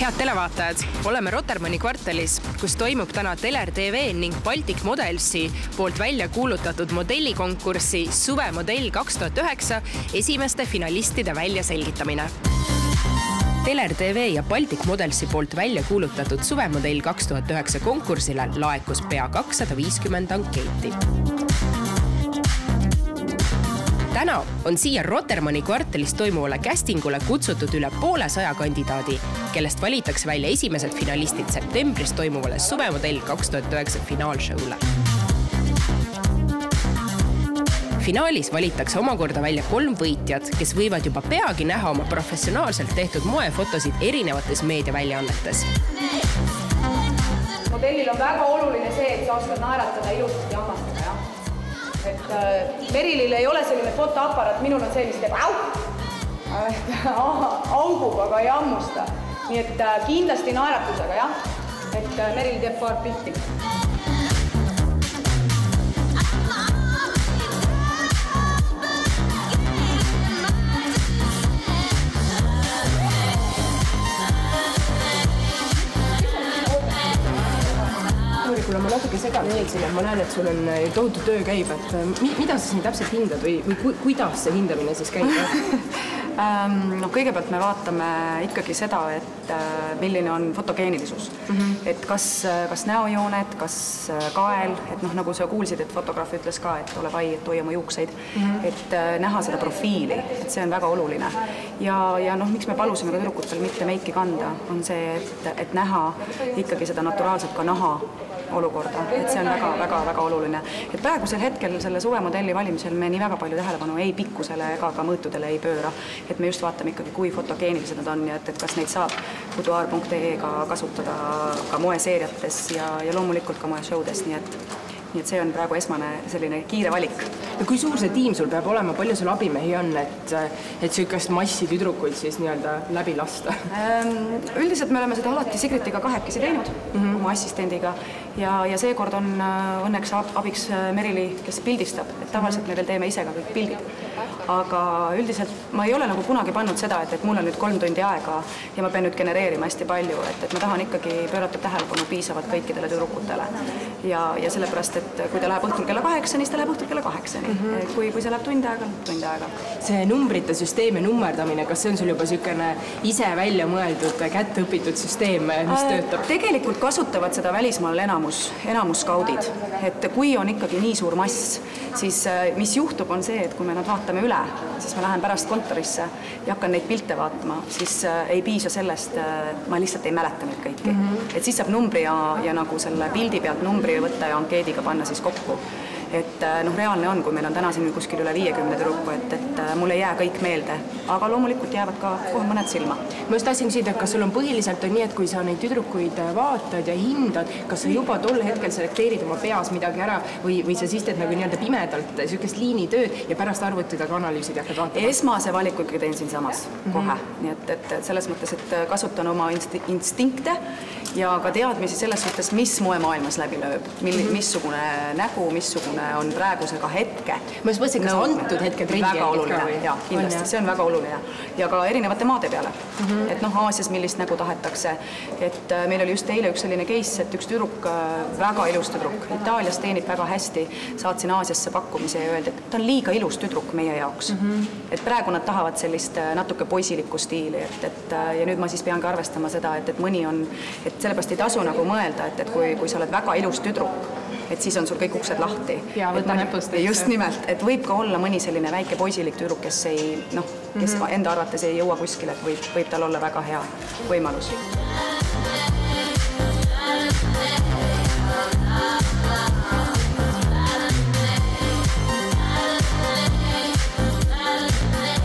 Head televaatajad, oleme Rotermanni kvartalis, kus toimub täna Teler TV ning Baltic Modelsi poolt välja kuulutatud modellikonkurssi Suvemodell 2009 esimeste finalistide väljaselgitamine. Teler TV ja Baltic Modelsi poolt välja kuulutatud Suvemodell 2009 konkursile laekus pea 250 ankeeti. Täna on siia Rotermanni kvartalis toimuvale castingule kutsutud üle 100 kandidaadi, kellest valitakse välja esimesed finalistid septembris toimuvale Suvemodell 2009 finaalshowle. Finaalis valitakse omakorda välja 3 võitjad, kes võivad juba peagi näha oma professionaalselt tehtud moefotosid erinevates meediaväljaannetes. Modellil on väga oluline see, et sa oskad naeratada ilusasti ja hammastada. Merilil ei ole selline fotoaparaat, minul on see, mis teeb augub, aga ei hammusta. Nii et kindlasti naeratusega, jah. Et Meril teeb paar pilti. Kuule, ma natuke segan meelsin, et ma näen, et sul on tohutu töö käib, et mida sa siin täpselt hindad või kuidas see hindamine siis käib? Kõigepealt me vaatame ikkagi seda, et milline on fotogeenilisus. Et kas näojooned, kas kael, et nagu sa kuulsid, et fotograaf ütles ka, et ole vai, et hoia oma juukseid, et näha seda profiili, et see on väga oluline. Ja miks me palusime ka tüdrukutel mitte meiki kanda, on see, et näha ikkagi seda naturaalselt ka naha olukorda, et see on väga oluline. Et praegusel hetkel selle suvemodelli valimisel me nii väga palju tähelepanu ei pikkusele ega ka mõõtudele ei pööra, et me just vaatame ikkagi, kui fotogeenilised nad on ja et kas neid saab boudoir.ee-ga kasutada ka moeseeriates ja loomulikult ka moeshowdes, nii et see on praegu esmane selline kiire valik. Ja kui suur see tiim sul peab olema, palju sul abimehi on, et sükast massi tüdrukuid siis nii-öelda läbi lasta? Üldiselt me oleme seda alati Sigritiga 2 teinud oma assistendiga ja seekord on õnneks abiks Merili, kes pildistab, et tavaliselt me veel teeme ise ka kõik pildid. Aga üldiselt ma ei ole nagu kunagi pannud seda, et mul on nüüd 3 tundi aega ja ma pean nüüd genereerima hästi palju, et ma tahan ikkagi pöörata tähelepanu piisavalt kõikidele tüdrukutele. Ja sellepärast, et kui ta läheb õhtul kella 8, siis ta läheb õhtul kella 8. Kui see läheb tund aega. See numbrite süsteem ja nummerdamine, kas see on sul juba niisugune ise välja mõeldud, kätte õpitud süsteem, mis töötab? Tegelikult kasutavad seda välismaal enamus skaudid. Et kui on ikkagi nii suur mass, siis mis juhtub on see, et kui me nad vaatame üle, siis ma lähen pärast kontorisse ja hakkan neid pilte vaatama, siis ei piisa sellest, ma lihtsalt ei mäleta neid kõiki. Et siis saab numbri ja nagu selle pildi pealt numbri võtta ja ankeediga panna siis kokku. Et reaalne on, kui meil on täna siin kuskil üle 50 tüdruku, et mul ei jää kõik meelde, aga loomulikult jäävad ka kohe mõned silma. Ma just tahtsin küsida, kas sul on põhiliselt nii, et kui sa neid tüdrukuid vaatad ja hindad, kas sa juba tol hetkel selekteerid oma peas midagi ära või sa siis teed nagu nii-öelda pimedalt niisugust liinitööd ja pärast arvutida ka analüüsid ja hakkad vaatama? Esmase valiku ikkagi teen siin samas kohe. Nii et selles mõttes, et kasutan oma instinkte ja ka teadmisi selles suhtes, mis moemaailmas läbi lööb, missugune nägu, missugune on praegusega hetke. Ma just mõtlesin, kas antud hetke trendi väga oluline, jah, kindlasti, see on väga oluline. Ja ka erinevate maade peale. Et Aasias millist nägu tahetakse. Et meil oli just eile üks selline case, et üks tüdruk, väga ilus tüdruk, Itaalias teenib väga hästi, saatsin Aasiasse pakkumise ja öeldi, et ta on liiga ilus tüdruk meie jaoks. Et praegu nad tahavad sellist natuke poisilikku stiili. Ja nüüd ma siis peangi arvestama seda, et mõni on, et sellepärast ei tasu nagu mõelda, et kui sa oled väga ilus tüdruk, et siis on sul kõik uksed lahti. Ja võta näpust. Just nimelt, et võib ka olla mõni selline väike poisilik tüdruk, kes enda arvates ei jõua kuskile, et võib tal olla väga hea võimalus.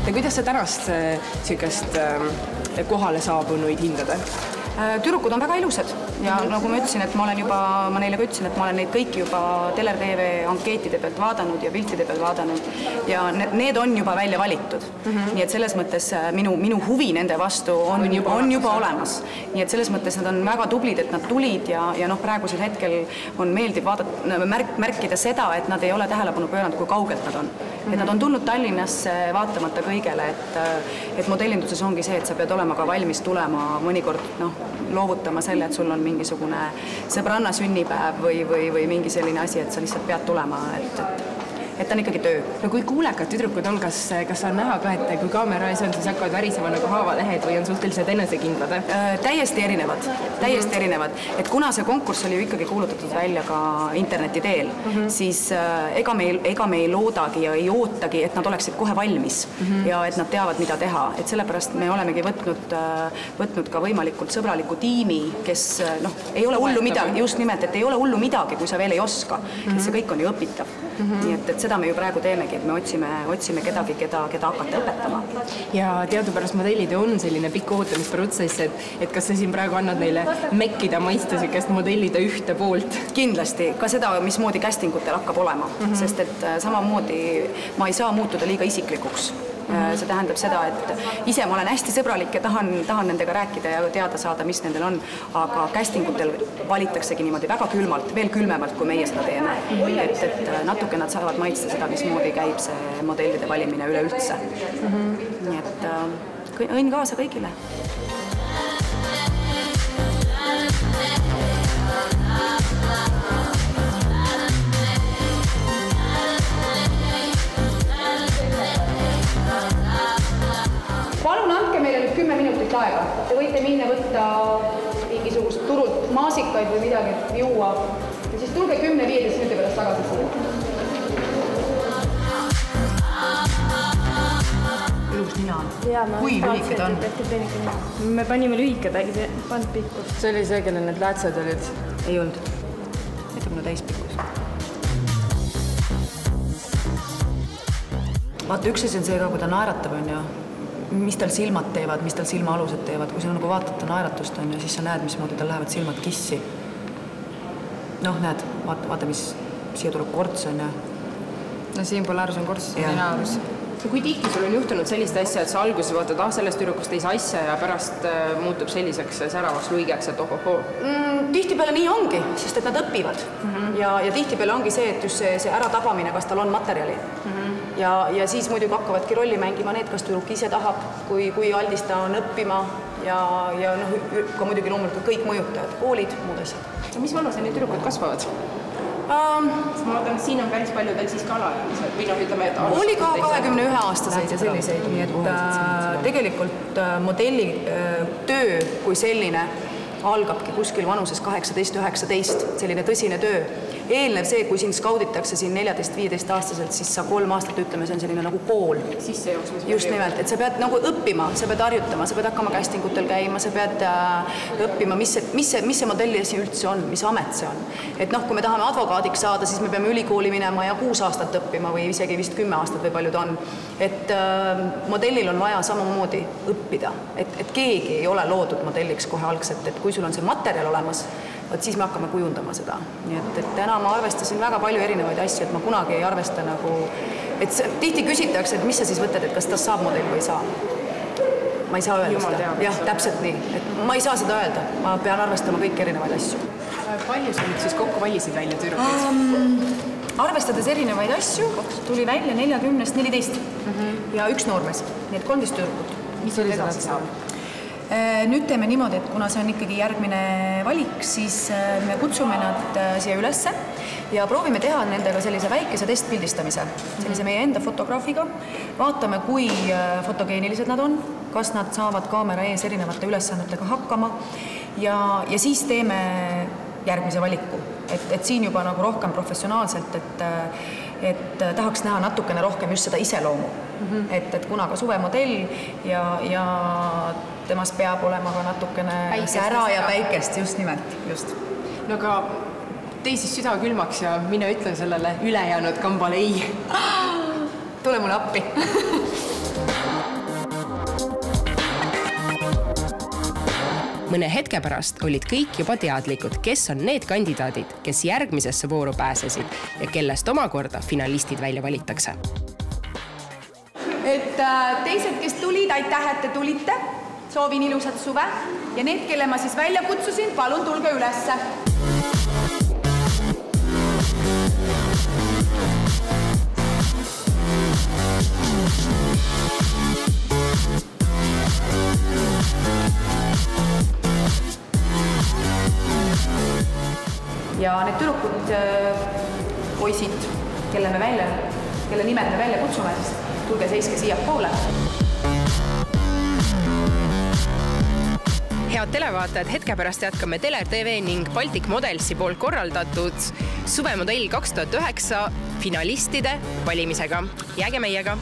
Ja kuidas sa tänast kohale saabunuid hindad? Tüdrukud on väga ilusad. ja nagu ma ütlesin, et ma neile ka ütlesin, et ma olen neid kõiki juba Teler TV ankeetide pealt vaadanud ja piltide pealt vaadanud ja need on juba välja valitud. Nii et selles mõttes minu huvi nende vastu on juba olemas. Nii et selles mõttes nad on väga tublid, et nad tulid ja praegusel hetkel on meeldib märkida seda, et nad ei ole tähelepanu pööranud, kui kaugelt nad on. Et nad on tulnud Tallinnasse vaatamata kõigele, et modellinduses ongi see, et sa pead olema ka valmis tulema mõnikord loovutama selle, et sul on mingisugune sõbranna sünnipäev või mingi selline asi, et sa lihtsalt pead tulema, et ta on ikkagi töö. No kui kuulekad tüdrukud on, kas on näha ka, et kui kaamera ees on, siis hakkavad värisema nagu haavalehed või on suhteliselt enesekindlad? Täiesti erinevad. Et kuna see konkurss oli ju ikkagi kuulutatud välja ka interneti teel, siis ega me ei loodagi ja ei ootagi, et nad oleksid kohe valmis ja et nad teavad, mida teha. Et sellepärast me olemegi võtnud ka võimalikult sõbraliku tiimi, kes ei ole hullu midagi, just nimelt, et ei ole hullu midagi, kui sa veel ei oska. See kõik on ju õpitav. Nii et seda me ju praegu teemegi, et me otsime kedagi, keda hakata õpetama. Ja teadupärast modellid on selline pikk ootamisprotsess, et kas sa siin praegu annad neile mekkida mõista sellist modellida ühte poolt? Kindlasti, ka seda, mismoodi castingutel hakkab olema, sest et samamoodi ma ei saa muutuda liiga isiklikuks. See tähendab seda, et ise ma olen hästi sõbralik ja tahan nendega rääkida ja teada saada, mis nendel on, aga castingutel valitaksegi niimoodi väga külmalt, veel külmemalt, kui meie seda teeme. Et natuke nad saavad maitsta seda, mismoodi käib see modellide valimine üleüldse. Nii et õnn kaasa kõigile. Palun andke meile nüüd 10 minutit aega. Te võite minna võtta mingisugust turult maasikaid või midagi, et juua. Ja siis tulge 10-15 minuti pärast tagasi siia. Ilus nina on. Kui lühiked on? Me panime lühiked, aga see pand pikkus. See oli see, kellel need läätsed olid? Ei olnud. Need on täispikkus. Vaata, üks asi on see ka, kui ta naeratab, on ju. Mis tal silmad teevad, mis tal silmaalused teevad. Kui sa nagu vaatad ta naeratust, on ju, siis sa näed, mismoodi tal lähevad silmad kissi. Näed, vaata, mis siia tuleb korts, on ju. No siin polaarus on korts, ninaarus. Kui tihti sul on juhtunud sellist asja, et sa alguses vaatad, sellest tüdrukust ei saa asja ja pärast muutub selliseks säravaks luigeks, et ohohoo? Tihtipeale nii ongi, sest et nad õpivad. Ja tihtipeale ongi see, et just see äratabamine, kas tal on materjali. Ja siis muidugi hakkavadki rolli mängima need, kas tüdruk ise tahab, kui aldis ta on õppima ja ka muidugi loomulikult kõik mõjutajad, koolid, muud asjad. Mis vanuse need tüdrukud kasvavad? Ma vaatan, et siin on päris palju teil siis ka alaealised või ütleme, et oli ka 21-aastaseid ja selliseid, nii et tegelikult modelli töö kui selline algabki kuskil vanuses 18-19, selline tõsine töö. Eelnev see, kui sind skauditakse siin 14-15 aastaselt, siis sa 3 aastat ütleme, see on selline nagu kool. Just nimelt, et sa pead nagu õppima, sa pead harjutama, sa pead hakkama castingutel käima, sa pead õppima, mis see modelli asi üldse on, mis amet see on. Et kui me tahame advokaadiks saada, siis me peame ülikooli minema ja 6 aastat õppima või isegi vist 10 aastat või paljud on. Et modellil on vaja samamoodi õppida, et keegi ei ole loodud modelliks kohe algselt, et kui sul on see materjal olemas, siis me hakkame kujundama seda. Nii et täna ma arvestasin väga palju erinevaid asju, et ma kunagi ei arvesta nagu... Et tihti küsitakse, et mis sa siis võtad, et kas ta saab modell või ei saa. Ma ei saa öelda seda. Jah, täpselt nii. Et ma ei saa seda öelda. Ma pean arvestama kõik erinevaid asju. Palju sa nüüd siis kokku valisid välja tüdrukuid? Arvestades erinevaid asju, tuli välja 40-14 ja üks noormees. Nii et 13 tüdrukut. Mis oli edasi saab? Nüüd teeme niimoodi, et kuna see on ikkagi järgmine valik, siis me kutsume nad siia ülesse ja proovime teha nendega sellise väikese testpildistamise, sellise meie enda fotograafiga. Vaatame, kui fotogeenilised nad on, kas nad saavad kaamera ees erinevate ülesannetega hakkama ja siis teeme järgmise valiku. Et siin juba nagu rohkem professionaalselt, et tahaks näha natukene rohkem just seda iseloomu. Et kuna ka suvemodell ja temas peab olema ka natukene sära ja päikest, just nimelt, just. No aga tei siis süda külmaks ja mina ütlen sellele ülejäänud kambale ei. Tule mulle appi. Mõne hetke pärast olid kõik juba teadlikud, kes on need kandidaadid, kes järgmisesse vooru pääsesid ja kellest omakorda finalistid välja valitakse. Et teised, kes tulid, aitäh, et te tulite. Soovin ilusat suve ja need, kelle ma siis välja kutsusin, palun tulge ülesse. Ja need tüdrukud, poisid, kelle nimed me välja kutsume, siis tulge seiske siia poole. Head televaatajad, hetke pärast jätkame Teler TV ning Baltic Modelsi poolt korraldatud Suvemodell 2009 finalistide valimisega. Jääge meiega!